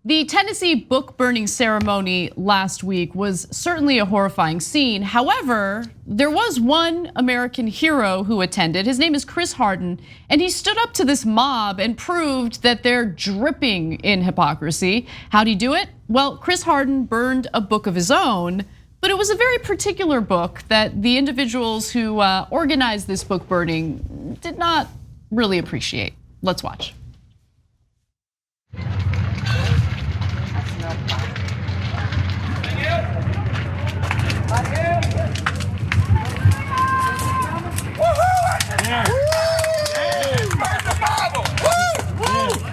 The Tennessee book burning ceremony last week was certainly a horrifying scene. However, there was one American hero who attended. His name is Hardin, and he stood up to this mob and proved that they're dripping in hypocrisy. How'd he do it? Well, Hardin burned a book of his own, but it was a very particular book that the individuals who organized this book burning did not really appreciate. Let's watch.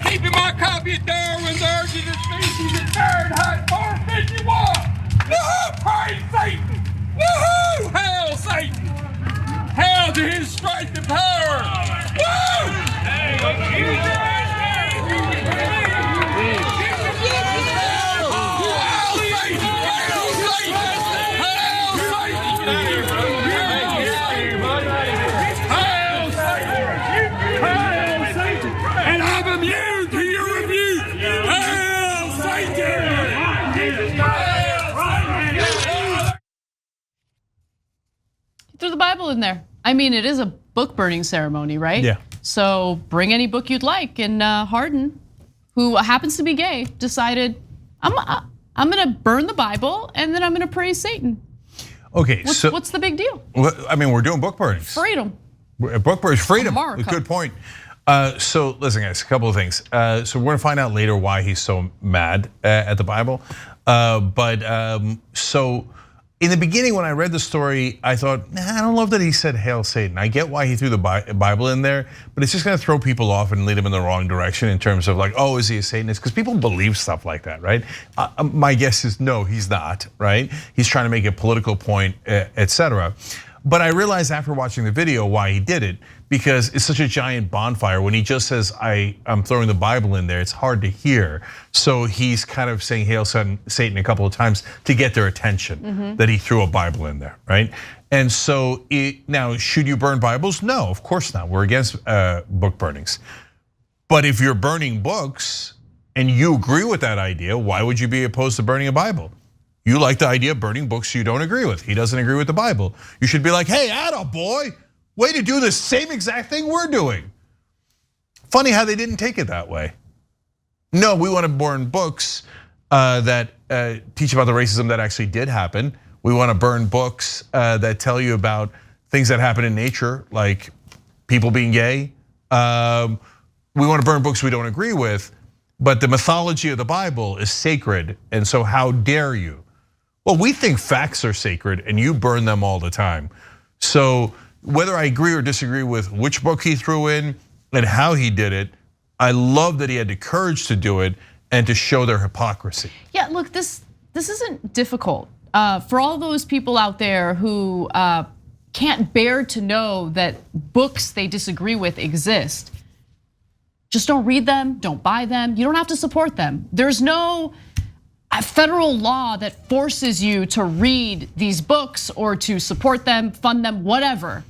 Keeping my copy of Darwin's Origin of Species at Fahrenheit 451. Woohoo! Praise Satan! Woohoo! Hail Satan! Hail to his strength and power! Woo! And I'm immune to your rebuke! Hail Satan! Threw the Bible in there. I mean, it is a book burning ceremony, right? Yeah. So bring any book you'd like. And Hardin, who happens to be gay, decided, I'm gonna burn the Bible and then I'm gonna praise Satan. Okay, so what's the big deal? I mean, we're doing book burnings. Freedom. Book burnings, freedom. America. Good point. So listen, guys, a couple of things. So we're gonna find out later why he's so mad at the Bible. So in the beginning, when I read the story, I thought, nah, I don't love that he said "Hail Satan." I get why he threw the Bible in there, but it's just gonna throw people off and lead them in the wrong direction in terms of like, oh, is he a Satanist? Because people believe stuff like that, right? My guess is no, he's not, right? He's trying to make a political point, etc. But I realized after watching the video why he did it, because it's such a giant bonfire. When he just says, I'm throwing the Bible in there, it's hard to hear. So he's kind of saying Hail Satan a couple of times to get their attention that he threw a Bible in there, right? And so now, should you burn Bibles? No, of course not. We're against book burnings. But if you're burning books and you agree with that idea, why would you be opposed to burning a Bible? You like the idea of burning books you don't agree with. He doesn't agree with the Bible. You should be like, hey, attaboy, way to do the same exact thing we're doing. Funny how they didn't take it that way. No, we want to burn books that teach about the racism that actually did happen. We want to burn books that tell you about things that happen in nature, like people being gay. We want to burn books we don't agree with, but the mythology of the Bible is sacred, and so how dare you? Well, we think facts are sacred and you burn them all the time. So whether I agree or disagree with which book he threw in and how he did it, I love that he had the courage to do it and to show their hypocrisy. Yeah, look, this isn't difficult. For all those people out there who can't bear to know that books they disagree with exist, just don't read them, don't buy them, you don't have to support them. There's no federal law that forces you to read these books or to support them, fund them, whatever.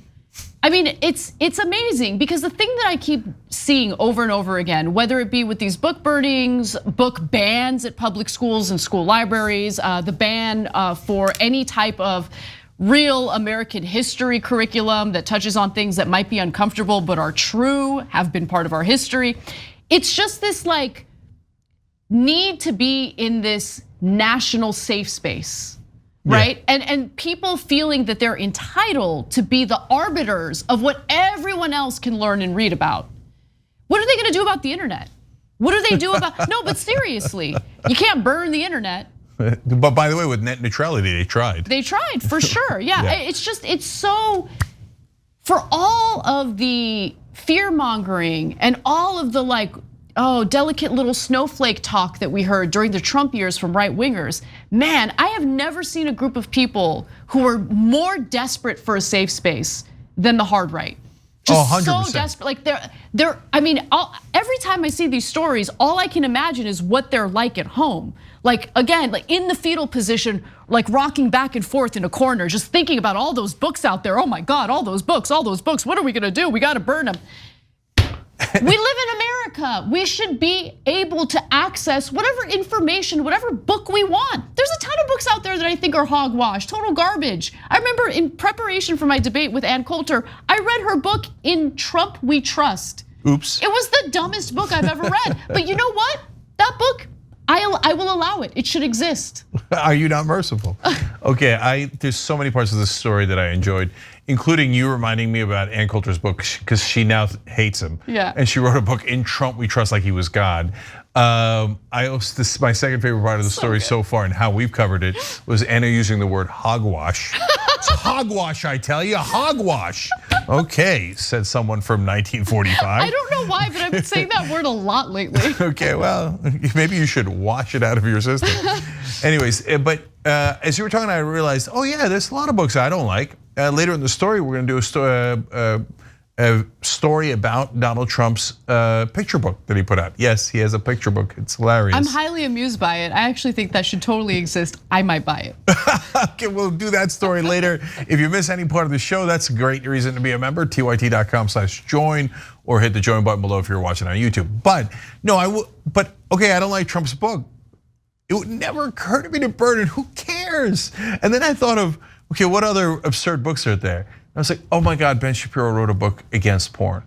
I mean, it's amazing because the thing that I keep seeing over and over again, whether it be with these book burnings, book bans at public schools and school libraries, the ban for any type of real American history curriculum that touches on things that might be uncomfortable but are true, have been part of our history. It's just this like need to be in this national safe space, right? Yeah. And people feeling that they're entitled to be the arbiters of what everyone else can learn and read about. What are they gonna do about the internet? What do they do about, no, but seriously, you can't burn the internet. But by the way, with net neutrality, they tried. They tried, for sure, yeah. It's just, it's so, for all of the fear mongering and all of the like, delicate little snowflake talk that we heard during the Trump years from right wingers. Man, I have never seen a group of people who are more desperate for a safe space than the hard right. Just so desperate, like they're. I mean, every time I see these stories, all I can imagine is what they're like at home. Like again, like in the fetal position, like rocking back and forth in a corner, just thinking about all those books out there. Oh my God, all those books, all those books. What are we gonna do? We gotta burn them. We live in America. America. We should be able to access whatever information, whatever book we want. There's a ton of books out there that I think are hogwash, total garbage. I remember in preparation for my debate with Ann Coulter, I read her book, In Trump We Trust. Oops. It was the dumbest book I've ever read. But you know what? That book, I will allow it. It should exist. Are you not merciful? Okay, there's so many parts of this story that I enjoyed, including you reminding me about Ann Coulter's book because she now hates him. Yeah. And she wrote a book, In Trump We Trust, like he was God. This is my second favorite part of the story so far, and how we've covered it was Anna using the word hogwash. It's hogwash, I tell you, hogwash. Okay, said someone from 1945. I don't know why, but I've been saying that word a lot lately. Okay, well, maybe you should wash it out of your system. Anyways, but as you were talking, I realized, oh yeah, there's a lot of books I don't like. Later in the story, we're gonna do a story about Donald Trump's picture book that he put out. Yes, he has a picture book. It's hilarious. I'm highly amused by it. I actually think that should totally exist. I might buy it. Okay, we'll do that story later. If you miss any part of the show, that's a great reason to be a member. tyt.com/join, or hit the join button below if you're watching on YouTube. But no, okay, I don't like Trump's book. It would never occur to me to burn it. Who cares? And then I thought of, okay, what other absurd books are there? I was like, oh my God, Ben Shapiro wrote a book against porn.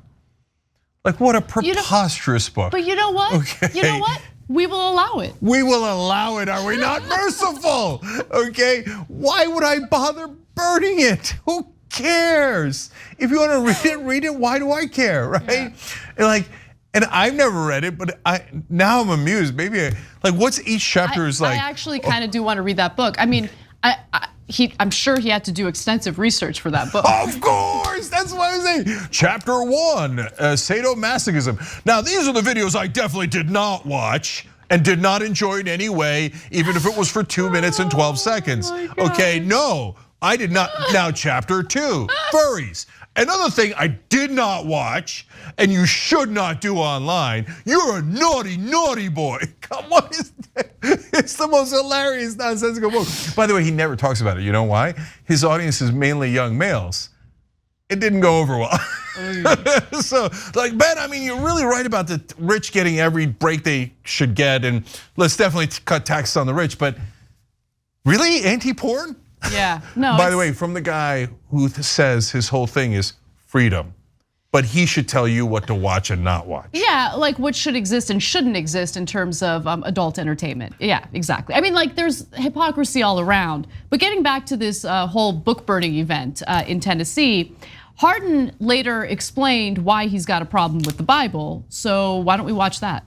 Like, what a preposterous book. But you know what? Okay. You know what? We will allow it. We will allow it, are we not merciful? Okay, why would I bother burning it? Who cares? If you want to read it, why do I care, right? Yeah. And I've never read it, but now I'm amused. Maybe, like, what's each chapter is like? I actually kind of do want to read that book. I mean, I'm sure he had to do extensive research for that book. Of course, that's what I was saying. Chapter 1, sadomasochism. Now, these are the videos I definitely did not watch and did not enjoy in any way, even if it was for 2 minutes and 12 seconds. Okay, no, I did not. Now, chapter 2, furries. Another thing I did not watch, and you should not do online, you're a naughty, naughty boy. Come on, it's the most hilarious, nonsensical book. By the way, he never talks about it, you know why? His audience is mainly young males. It didn't go over well. So, like, Ben, I mean, you're really right about the rich getting every break they should get, and let's definitely cut taxes on the rich, but really, anti-porn? Yeah, no. By the way, from the guy who says his whole thing is freedom, but he should tell you what to watch and not watch. Yeah, like what should exist and shouldn't exist in terms of adult entertainment. Yeah, exactly. I mean, like, there's hypocrisy all around. But getting back to this whole book burning event in Tennessee, Hardin later explained why he's got a problem with the Bible. So why don't we watch that?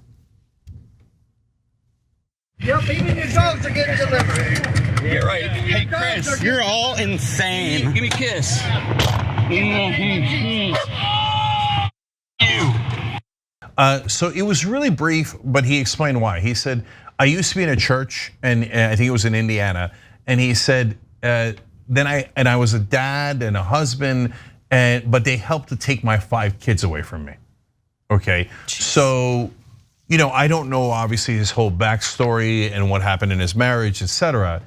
Yep, even your dogs are getting delivered. Yeah, right. Hey, Chris, You're all insane. Give me a kiss. So it was really brief, but he explained why. He said, I used to be in a church, and I think it was in Indiana, and he said, then I was a dad and a husband, but they helped to take my 5 kids away from me. Okay, so I don't know obviously his whole backstory and what happened in his marriage, etc.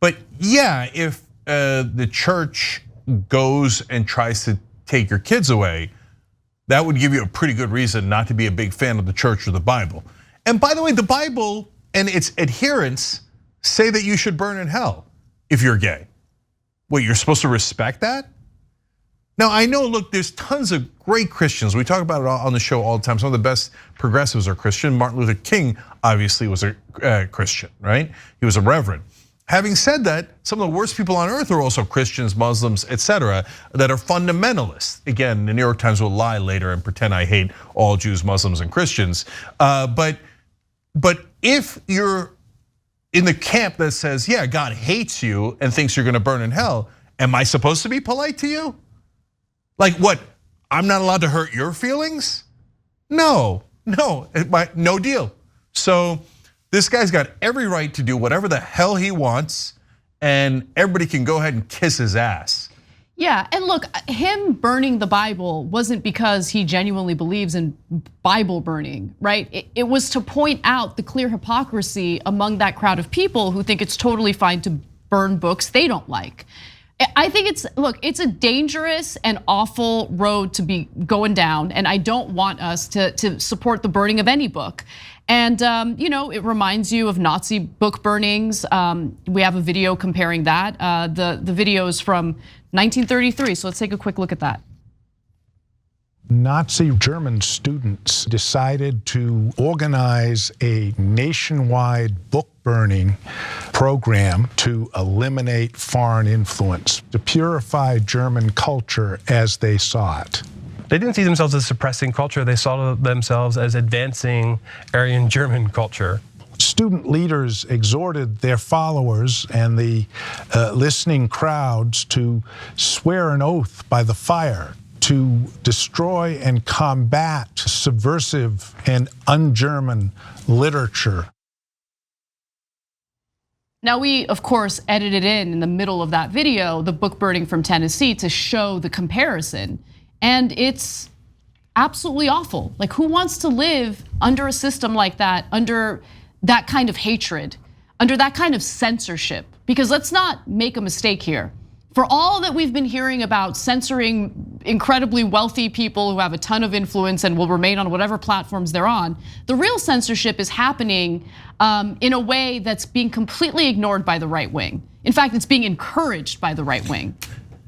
But yeah, if the church goes and tries to take your kids away, that would give you a pretty good reason not to be a big fan of the church or the Bible. And by the way, the Bible and its adherents say that you should burn in hell if you're gay. What, you're supposed to respect that? Now, I know, look, there's tons of great Christians. We talk about it on the show all the time. Some of the best progressives are Christian. Martin Luther King obviously was a Christian, right? He was a reverend. Having said that, some of the worst people on earth are also Christians, Muslims, etc., that are fundamentalists. Again, the New York Times will lie later and pretend I hate all Jews, Muslims, and Christians. But if you're in the camp that says, yeah, God hates you and thinks you're gonna burn in hell, am I supposed to be polite to you? Like what, I'm not allowed to hurt your feelings? No deal. So this guy's got every right to do whatever the hell he wants, and everybody can go ahead and kiss his ass. Yeah, and look, him burning the Bible wasn't because he genuinely believes in Bible burning, right? It was to point out the clear hypocrisy among that crowd of people who think it's totally fine to burn books they don't like. I think it's a dangerous and awful road to be going down, and I don't want us to support the burning of any book. And it reminds you of Nazi book burnings. We have a video comparing that. The video is from 1933, so let's take a quick look at that. Nazi German students decided to organize a nationwide book burning program to eliminate foreign influence, to purify German culture as they saw it. They didn't see themselves as suppressing culture, they saw themselves as advancing Aryan German culture. Student leaders exhorted their followers and the listening crowds to swear an oath by the fire to destroy and combat subversive and un-German literature. Now we, of course, edited in the middle of that video, the book burning from Tennessee to show the comparison. And it's absolutely awful. Like, who wants to live under a system like that, under that kind of hatred, under that kind of censorship? Because let's not make a mistake here. For all that we've been hearing about censoring incredibly wealthy people who have a ton of influence and will remain on whatever platforms they're on, the real censorship is happening in a way that's being completely ignored by the right wing. In fact, it's being encouraged by the right wing.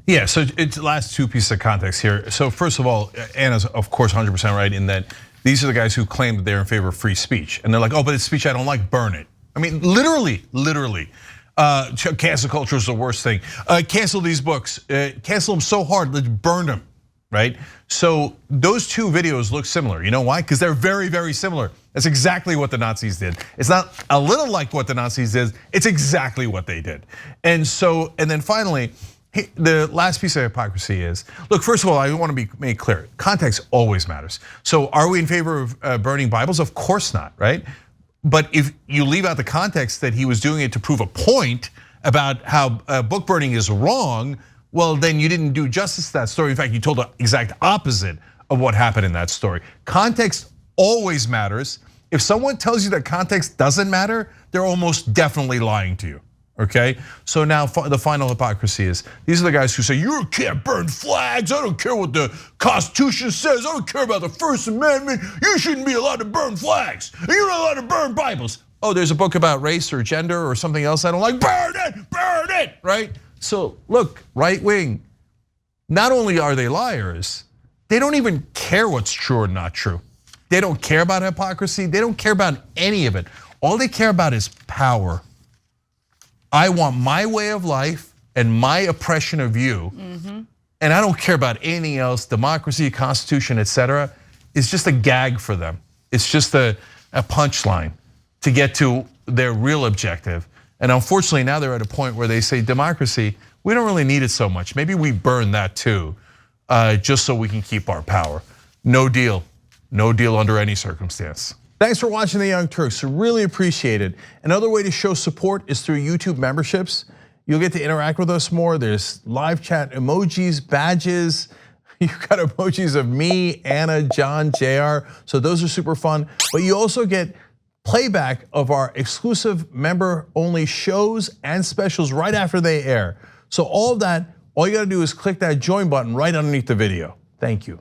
Yeah, so it's the last two pieces of context here. So first of all, Anna's of course 100% right in that these are the guys who claim that they're in favor of free speech. And they're like, oh, but it's speech I don't like, burn it. I mean, literally. Cancel culture is the worst thing. Cancel these books, cancel them so hard, let's burn them, right? So those two videos look similar. You know why? Because they're very, very similar. That's exactly what the Nazis did. It's not a little like what the Nazis did, it's exactly what they did. And then finally, the last piece of hypocrisy is, look, first of all, I want to be made clear, context always matters. So are we in favor of burning Bibles? Of course not, right? But if you leave out the context that he was doing it to prove a point about how book burning is wrong, well, then you didn't do justice to that story. In fact, you told the exact opposite of what happened in that story. Context always matters. If someone tells you that context doesn't matter, they're almost definitely lying to you. Okay, so now the final hypocrisy is, these are the guys who say, you can't burn flags, I don't care what the Constitution says, I don't care about the First Amendment, you shouldn't be allowed to burn flags, and you're not allowed to burn Bibles. Oh, there's a book about race or gender or something else I don't like, burn it, right? So look, right wing, not only are they liars, they don't even care what's true or not true. They don't care about hypocrisy, they don't care about any of it. All they care about is power. I want my way of life and my oppression of you, and I don't care about anything else. Democracy, Constitution, etc. is just a gag for them. It's just a punchline to get to their real objective. And unfortunately, now they're at a point where they say, democracy, we don't really need it so much. Maybe we burn that too, just so we can keep our power. No deal under any circumstance. Thanks for watching The Young Turks, really appreciate it. Another way to show support is through YouTube memberships. You'll get to interact with us more. There's live chat emojis, badges. You've got emojis of me, Anna, John, JR, so those are super fun. But you also get playback of our exclusive member-only shows and specials right after they air. So all of that, all you gotta do is click that join button right underneath the video. Thank you.